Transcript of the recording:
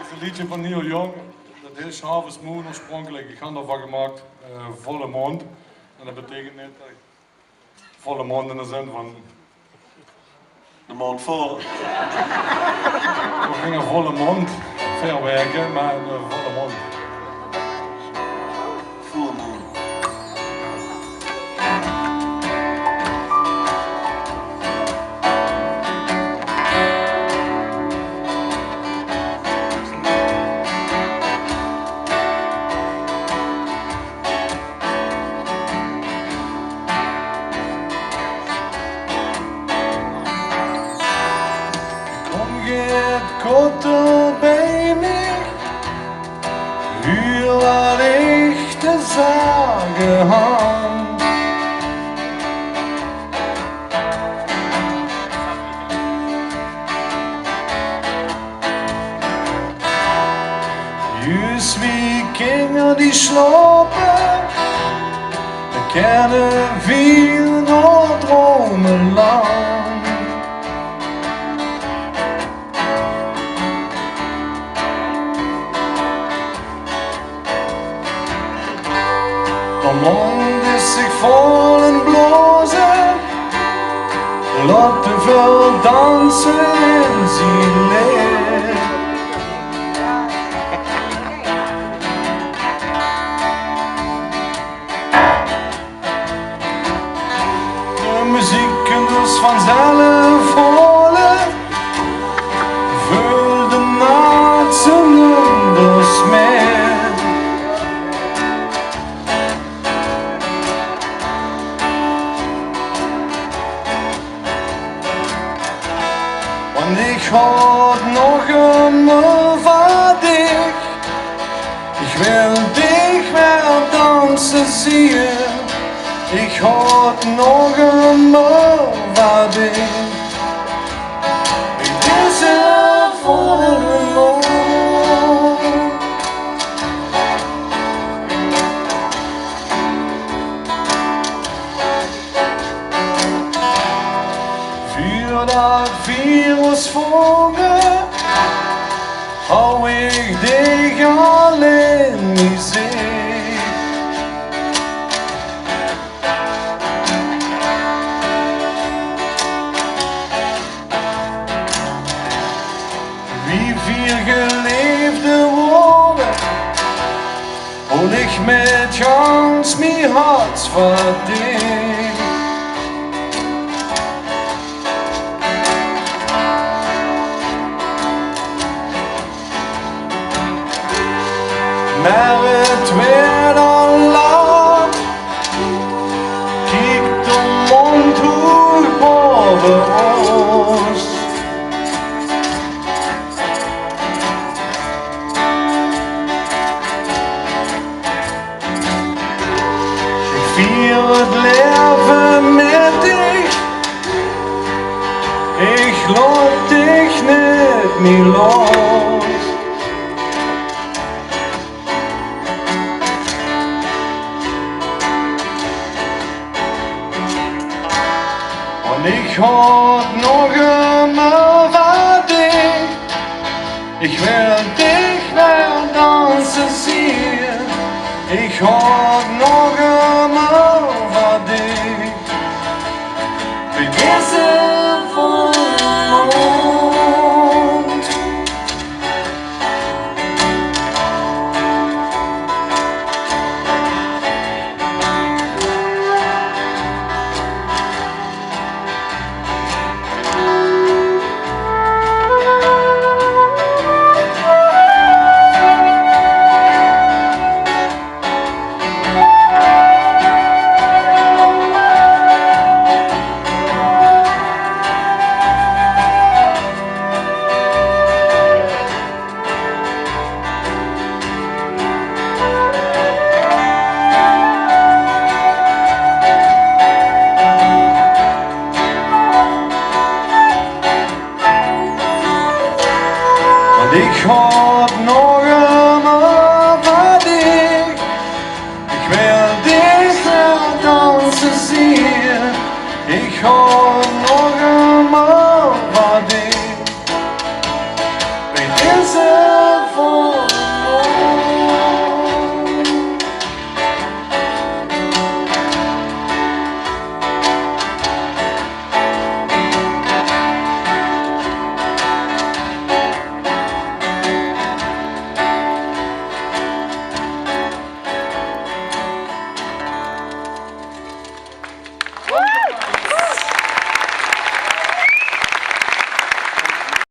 is een liedje van Neil Young. Dat is Harvest Moon oorspronkelijk. Ik had ervan gemaakt volle mond. En dat betekent net volle mond in de zin van... De mond vol. We gingen volle mond verwerken, maar een volle mond. Full moon. Kotter bij mij, huur wat ik te zeggen had. Juist wie kinderen die slapen, kennen veel nog dromen lang. De mond is zich vol en blozen, laat te veel dansen in zijn leer. De muziek kunt dus vanzelf horen, vul de nacht zonder smeer. Want ik houd nog eenmaal van dich. Ik wil dich weer dansen zien. Ik houd nog eenmaal van dich. Ik is er voor een mond. Dat virus vangen, hou ik dich alleen niet ziek. Wie vier geleefde woorden, hol ik met gans mijn hart voor dich. Maar het werd al laat, kijk de mond hoog boven ons. Ik vier het leven met dich, ik laat dich net niet los. Ik houd nog eenmaal van dich. Ik wil dich weer dansen zien. Ik houd nog eenmaal van dich. Vergessen van mond. Ik houd nog